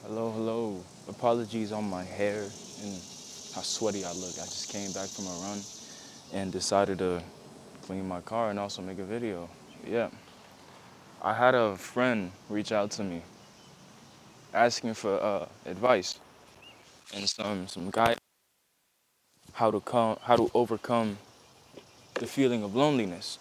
Hello, hello. Apologies on my hair and how sweaty I look. I just came back from a run and decided to clean my car and also make a video. Yeah, I had a friend reach out to me asking for advice and some guide how to overcome the feeling of loneliness,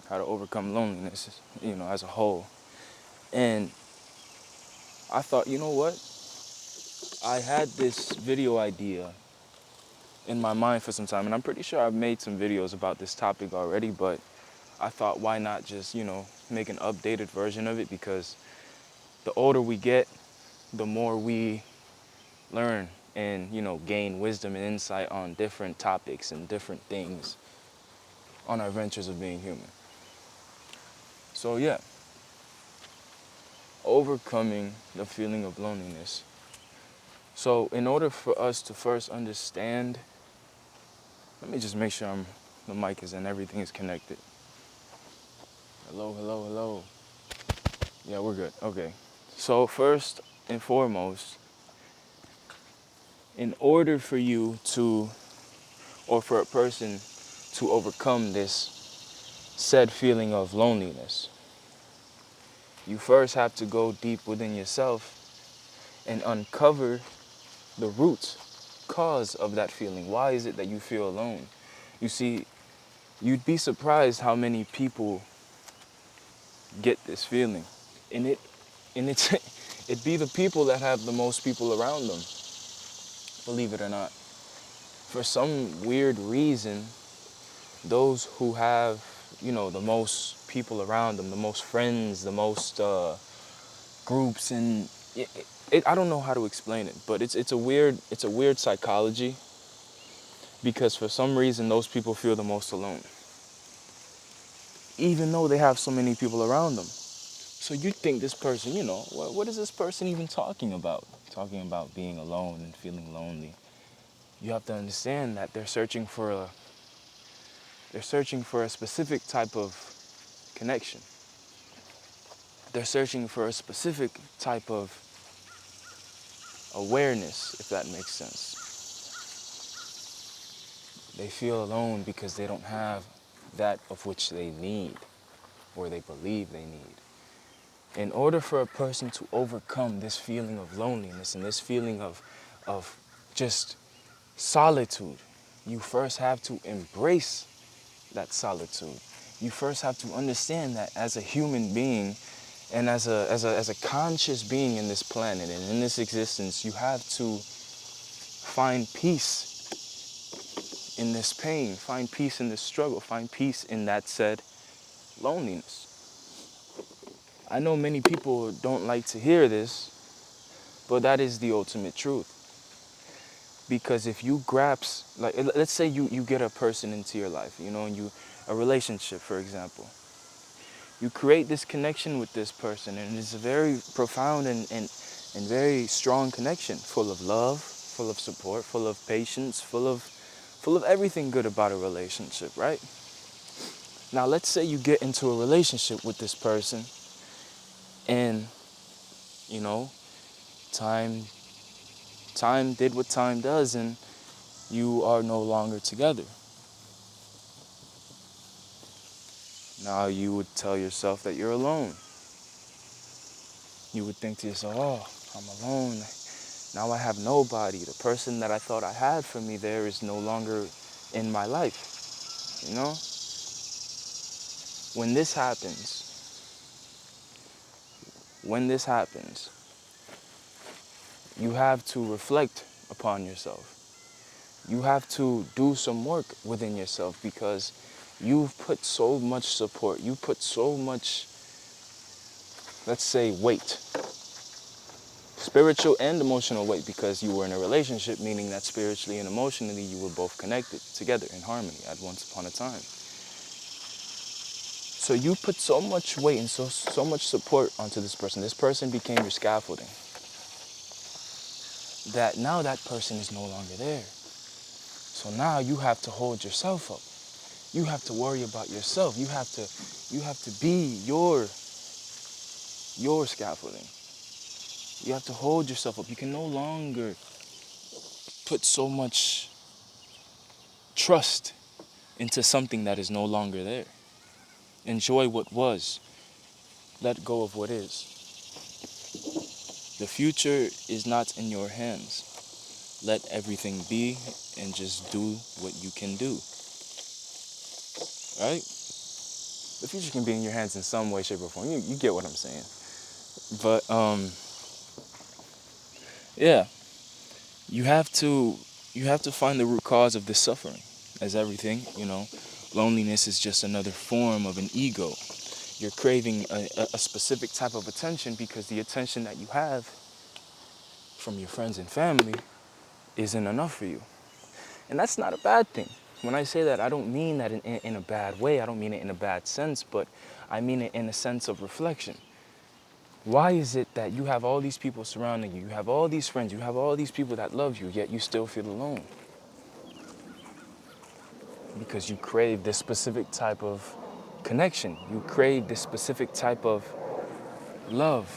how to overcome loneliness, as a whole. And I thought, you know what? I had this video idea in my mind for some time, and I'm pretty sure I've made some videos about this topic already, but I thought, why not just, make an updated version of it, because the older we get, the more we learn and, gain wisdom and insight on different topics and different things on our ventures of being human. So yeah, overcoming the feeling of loneliness. So in order for us to first understand, let me just make sure the mic is and everything is connected. Hello, hello, hello. Yeah, we're good. Okay. So first and foremost, in order for you to, or for a person to overcome this said feeling of loneliness, you first have to go deep within yourself and uncover the root cause of that feeling. Why is it that you feel alone? You see, you'd be surprised how many people get this feeling. And it's it be the people that have the most people around them, believe it or not. For some weird reason, those who have, the most people around them, the most friends, the most groups, and I don't know how to explain it, but it's a weird psychology, because for some reason those people feel the most alone, even though they have so many people around them. So you think this person, what is this person even talking about? Talking about being alone and feeling lonely. You have to understand that they're searching for a specific type of connection. They're searching for a specific type of awareness, if that makes sense. They feel alone because they don't have that of which they need, or they believe they need. In order for a person to overcome this feeling of loneliness and this feeling of just solitude, you first have to embrace that solitude. You first have to understand that as a human being, and as a conscious being in this planet and in this existence, you have to find peace in this pain, find peace in this struggle, find peace in that said loneliness. I know many people don't like to hear this, but that is the ultimate truth. Because if you grasp, like, let's say you get a person into your life, and a relationship, for example. You create this connection with this person, and it's a very profound and very strong connection, full of love, full of support, full of patience, full of everything good about a relationship, right? Now let's say you get into a relationship with this person, and you know, time time did what time does, and you are no longer together. Now you would tell yourself that you're alone. You would think to yourself, oh, I'm alone. Now I have nobody. The person that I thought I had for me there is no longer in my life. You know? When this happens, when this happens, you have to reflect upon yourself. You have to do some work within yourself, because you've put so much support, you put so much, let's say, weight, spiritual and emotional weight, because you were in a relationship, meaning that spiritually and emotionally you were both connected together in harmony at once upon a time. So you put so much weight and so much support onto this person. This person became your scaffolding. That now that person is no longer there. So now you have to hold yourself up. You have to worry about yourself. You have to be your scaffolding. You have to hold yourself up. You can no longer put so much trust into something that is no longer there. Enjoy what was. Let go of what is. The future is not in your hands. Let everything be and just do what you can do. Right? The future can be in your hands in some way, shape, or form. You get what I'm saying. But yeah, you have to find the root cause of this suffering. As everything, loneliness is just another form of an ego. You're craving a specific type of attention because the attention that you have from your friends and family isn't enough for you. And that's not a bad thing. When I say that, I don't mean that in a bad way. I don't mean it in a bad sense, but I mean it in a sense of reflection. Why is it that you have all these people surrounding you, you have all these friends, you have all these people that love you, yet you still feel alone? Because you crave this specific type of connection. You crave this specific type of love.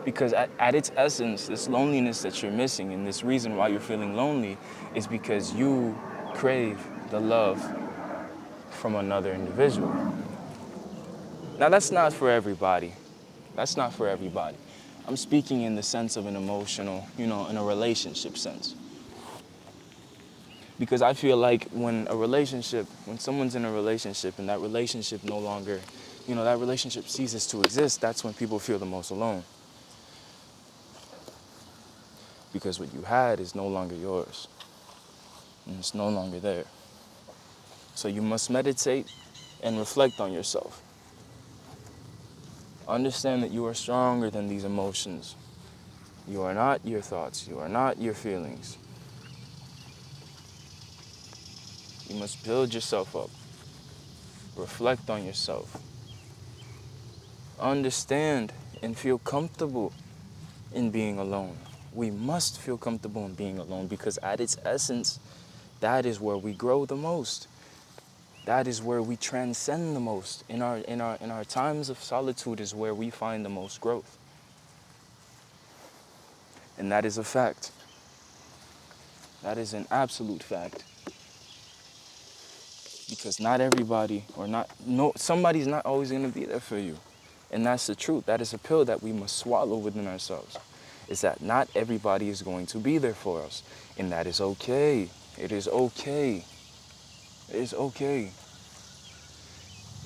Because at its essence, this loneliness that you're missing and this reason why you're feeling lonely is because you crave the love from another individual. Now, that's not for everybody. That's not for everybody. I'm speaking in the sense of an emotional, in a relationship sense. Because I feel like when someone's in a relationship and that relationship no longer, that relationship ceases to exist, that's when people feel the most alone. Because what you had is no longer yours. And it's no longer there. So you must meditate and reflect on yourself. Understand that you are stronger than these emotions. You are not your thoughts. You are not your feelings. You must build yourself up. Reflect on yourself. Understand and feel comfortable in being alone. We must feel comfortable in being alone because at its essence, that is where we grow the most. That is where we transcend the most. In our times of solitude is where we find the most growth. And that is a fact. That is an absolute fact. Because not everybody somebody's not always going to be there for you. And that's the truth. That is a pill that we must swallow within ourselves. Is that not everybody is going to be there for us. And that is okay. It is okay. It is okay.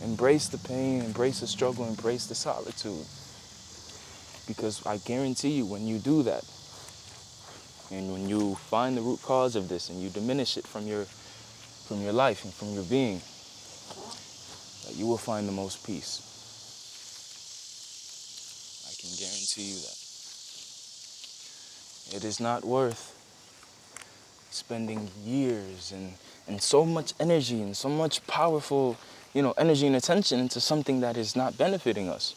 Embrace the pain, embrace the struggle, embrace the solitude. Because I guarantee you when you do that, and when you find the root cause of this and you diminish it from your life and from your being, you will find the most peace. I can guarantee you that. It is not worth spending years and so much energy and so much powerful, energy and attention into something that is not benefiting us.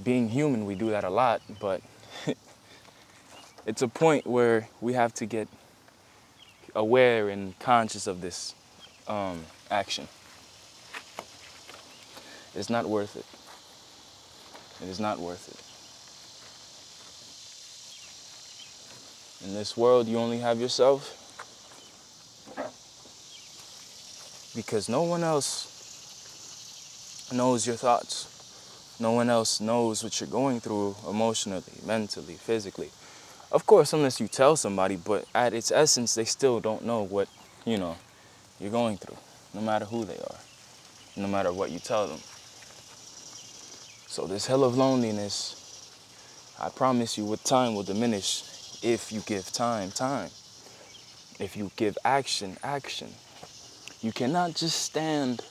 Being human, we do that a lot, but it's a point where we have to get aware and conscious of this action. It's not worth it. It is not worth it. In this world, you only have yourself because no one else knows your thoughts. No one else knows what you're going through emotionally, mentally, physically. Of course, unless you tell somebody, but at its essence, they still don't know what, you're going through, no matter who they are, no matter what you tell them. So this hell of loneliness, I promise you with time will diminish if you give time. If you give action. You cannot just stand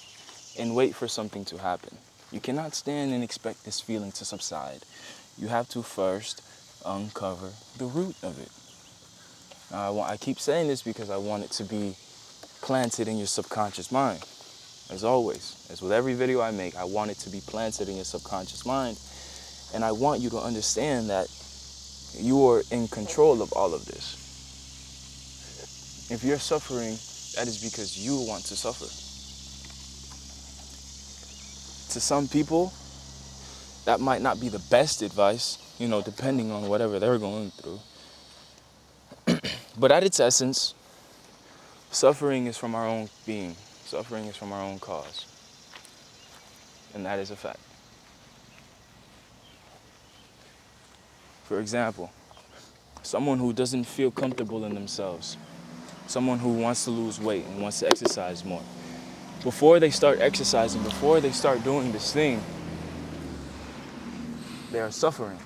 and wait for something to happen. You cannot stand and expect this feeling to subside. You have to first uncover the root of it. I keep saying this because I want it to be planted in your subconscious mind. As always, as with every video I make, I want it to be planted in your subconscious mind. And I want you to understand that you are in control of all of this. If you're suffering, that is because you want to suffer. To some people, That might not be the best advice, depending on whatever they're going through. But at its essence, suffering is from our own being. Suffering is from our own cause. And that is a fact. For example, someone who doesn't feel comfortable in themselves, someone who wants to lose weight and wants to exercise more. Before they start exercising, before they start doing this thing, they are suffering.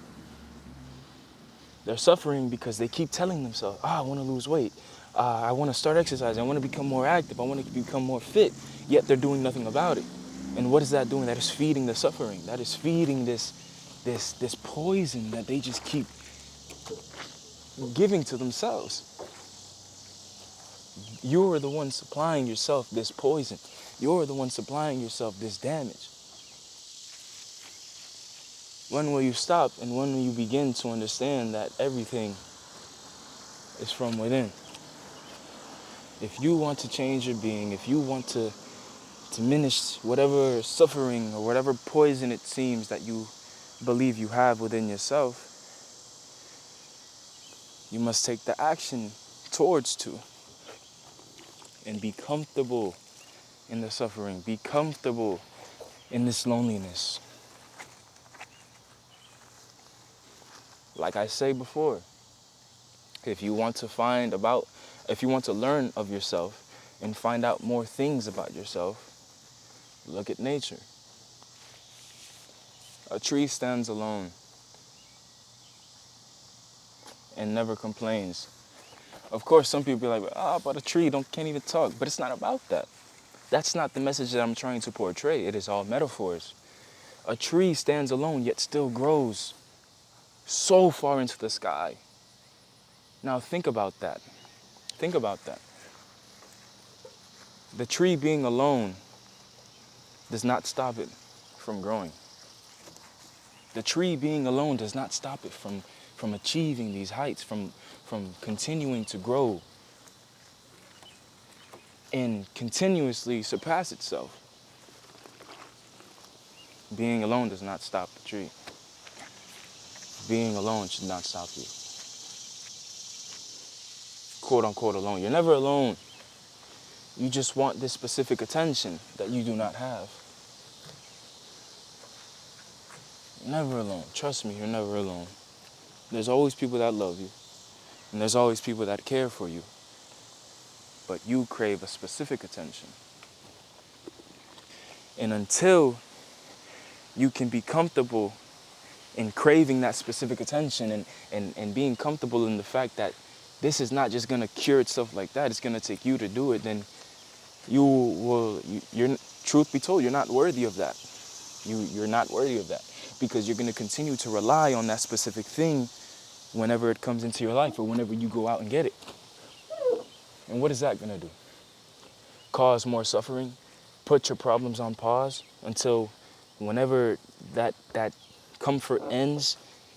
They're suffering because they keep telling themselves, I want to lose weight. I want to start exercising. I want to become more active. I want to become more fit. Yet they're doing nothing about it. And what is that doing? That is feeding the suffering. That is feeding this poison that they just keep giving to themselves. You're the one supplying yourself this poison. You're the one supplying yourself this damage. When will you stop, and when will you begin to understand that everything is from within? If you want to change your being, if you want to diminish whatever suffering or whatever poison it seems that you believe you have within yourself, you must take the action towards to and be comfortable in the suffering. Be comfortable in this loneliness. Like I say before, if you want to learn of yourself and find out more things about yourself, look at nature. A tree stands alone and never complains. Of course, some people be like, but a tree can't even talk. But it's not about that. That's not the message that I'm trying to portray. It is all metaphors. A tree stands alone, yet still grows so far into the sky. Now think about that. Think about that. The tree being alone does not stop it from growing. The tree being alone does not stop it from achieving these heights, from continuing to grow and continuously surpass itself. Being alone does not stop the tree. Being alone should not stop you. Quote unquote alone. You're never alone. You just want this specific attention that you do not have. You're never alone. Trust me, you're never alone. There's always people that love you. And there's always people that care for you. But you crave a specific attention. And until you can be comfortable in craving that specific attention and being comfortable in the fact that this is not just going to cure itself like that, it's going to take you to do it, then truth be told, you're not worthy of that. You're not worthy of that because you're going to continue to rely on that specific thing whenever it comes into your life or whenever you go out and get it. And what is that going to do? Cause more suffering? Put your problems on pause until whenever that comfort ends,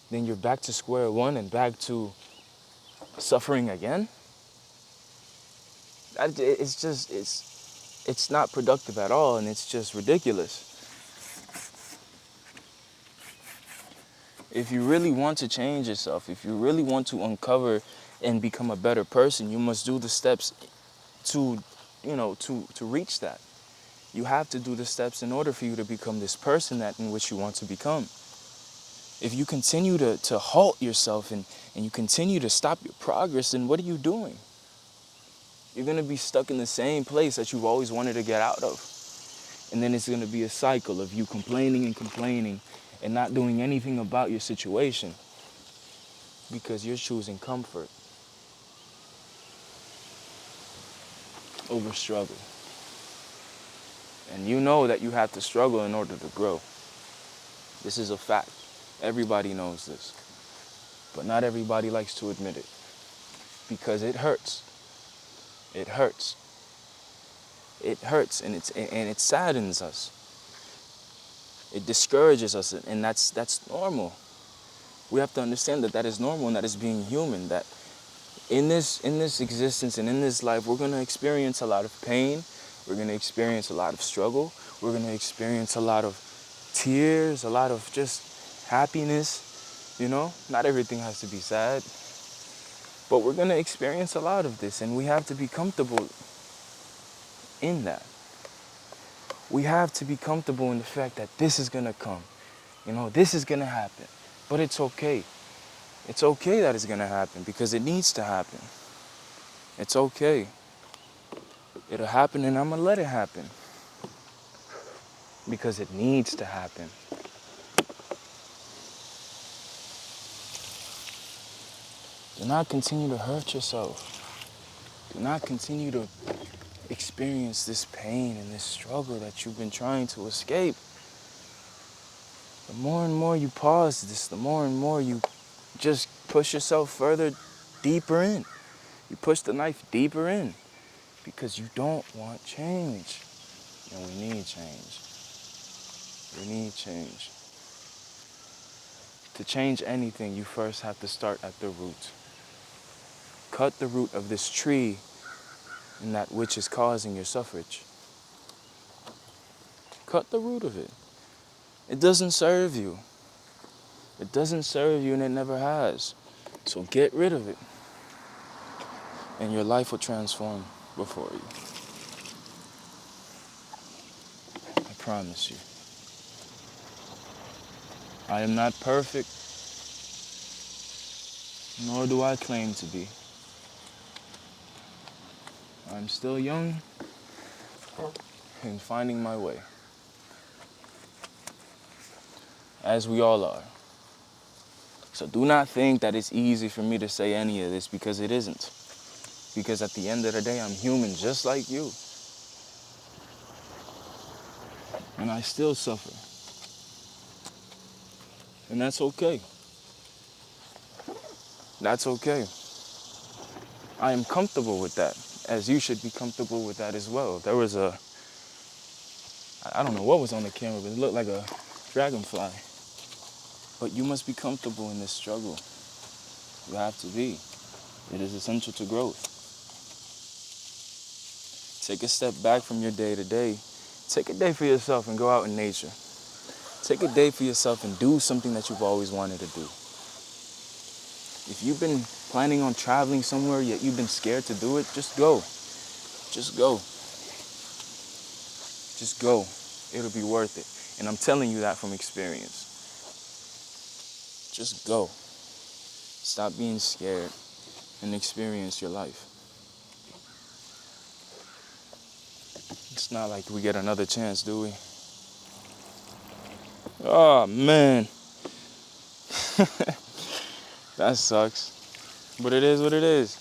then you're back to square one and back to suffering again? It's not productive at all, and it's just ridiculous. If you really want to change yourself, if you really want to uncover and become a better person, you must do the steps to reach that. You have to do the steps in order for you to become this person that in which you want to become. If you continue to halt yourself and you continue to stop your progress, then what are you doing? You're going to be stuck in the same place that you've always wanted to get out of. And then it's going to be a cycle of you complaining and not doing anything about your situation because you're choosing comfort over struggle. And you know that you have to struggle in order to grow. This is a fact. Everybody knows this. But not everybody likes to admit it because it hurts. It hurts. It hurts and it saddens us. It discourages us, and that's normal. We have to understand that is normal and that is being human. That in this existence and in this life, we're going to experience a lot of pain. We're going to experience a lot of struggle. We're going to experience a lot of tears, a lot of just happiness, you know? Not everything has to be sad. But we're gonna experience a lot of this, and we have to be comfortable in that. We have to be comfortable in the fact that this is gonna come. You know, this is gonna happen. But it's okay. It's okay that it's gonna happen because it needs to happen. It's okay. It'll happen and I'm gonna let it happen because it needs to happen. Do not continue to hurt yourself. Do not continue to experience this pain and this struggle that you've been trying to escape. The more and more you pause this, the more and more you just push yourself further, deeper in. You push the knife deeper in because you don't want change. And we need change. We need change. To change anything, you first have to start at the root. Cut the root of this tree and that which is causing your suffrage. Cut the root of it. It doesn't serve you. It doesn't serve you and it never has. So get rid of it. And your life will transform before you. I promise you. I am not perfect, nor do I claim to be. I'm still young and finding my way, as we all are. So do not think that it's easy for me to say any of this because it isn't. Because at the end of the day, I'm human just like you. And I still suffer. And that's okay. That's okay. I am comfortable with that, as you should be comfortable with that as well. There was I don't know what was on the camera, but it looked like a dragonfly. But you must be comfortable in this struggle. You have to be. It is essential to growth. Take a step back from your day to day. Take a day for yourself and go out in nature. Take a day for yourself and do something that you've always wanted to do. If you've been planning on traveling somewhere yet you've been scared to do it, just go. Just go. Just go. It'll be worth it. And I'm telling you that from experience. Just go. Stop being scared and experience your life. It's not like we get another chance, do we? Oh, man. That sucks. But it is what it is.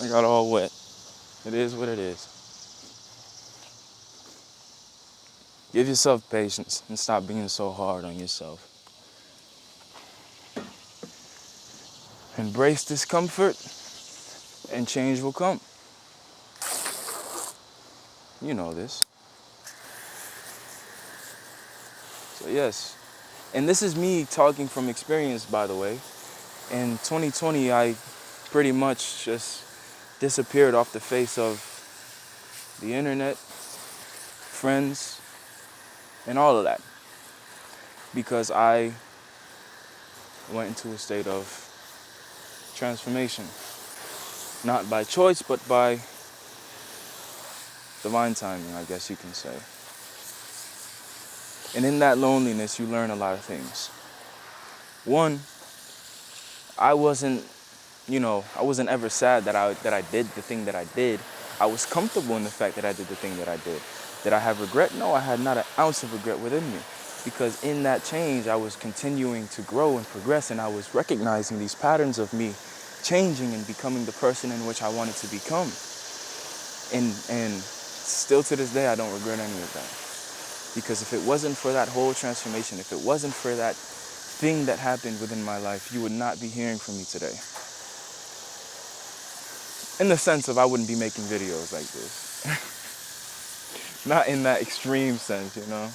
I got all wet. It is what it is. Give yourself patience and stop being so hard on yourself. Embrace discomfort and change will come. You know this. So yes. And this is me talking from experience, by the way. In 2020, I pretty much just disappeared off the face of the internet, friends, and all of that. Because I went into a state of transformation. Not by choice, but by divine timing, I guess you can say. And in that loneliness, you learn a lot of things. One, I wasn't ever sad that I did the thing that I did. I was comfortable in the fact that I did the thing that I did. Did I have regret? No, I had not an ounce of regret within me. Because in that change, I was continuing to grow and progress, and I was recognizing these patterns of me changing and becoming the person in which I wanted to become. And still to this day, I don't regret any of that. Because if it wasn't for that whole transformation, if it wasn't for that thing that happened within my life, you would not be hearing from me today. In the sense of I wouldn't be making videos like this. Not in that extreme sense, you know?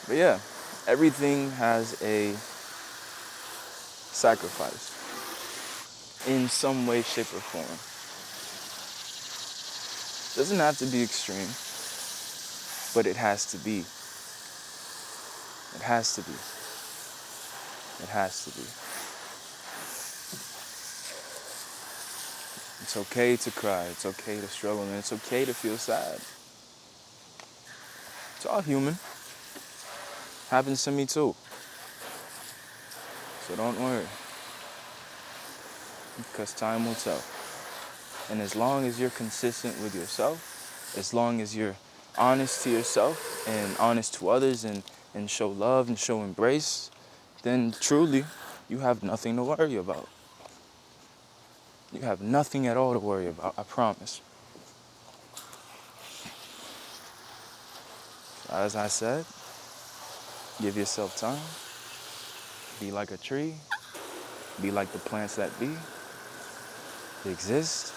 But yeah, everything has a sacrifice in some way, shape, or form. Doesn't have to be extreme, but it has to be. It has to be. It has to be. It's okay to cry. It's okay to struggle, and it's okay to feel sad. It's all human. Happens to me too. So don't worry, because time will tell. And as long as you're consistent with yourself, as long as you're honest to yourself and honest to others and show love and show embrace, then truly you have nothing to worry about. You have nothing at all to worry about, I promise. As I said, give yourself time. Be like a tree. Be like the plants that be. Exist.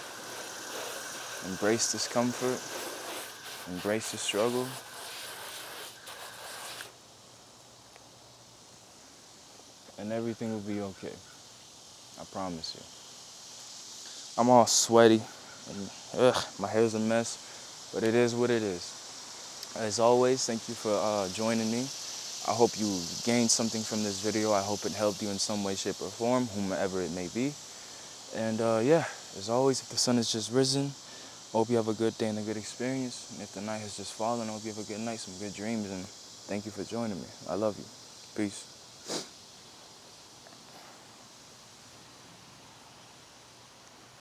Embrace discomfort. Embrace the struggle. And everything will be okay. I promise you. I'm all sweaty and my hair's a mess, but it is what it is. As always, thank you for joining me. I hope you gained something from this video. I hope it helped you in some way, shape, or form, whomever it may be. And yeah, as always, if the sun has just risen, I hope you have a good day and a good experience. And if the night has just fallen, I hope you have a good night, some good dreams. And thank you for joining me. I love you. Peace.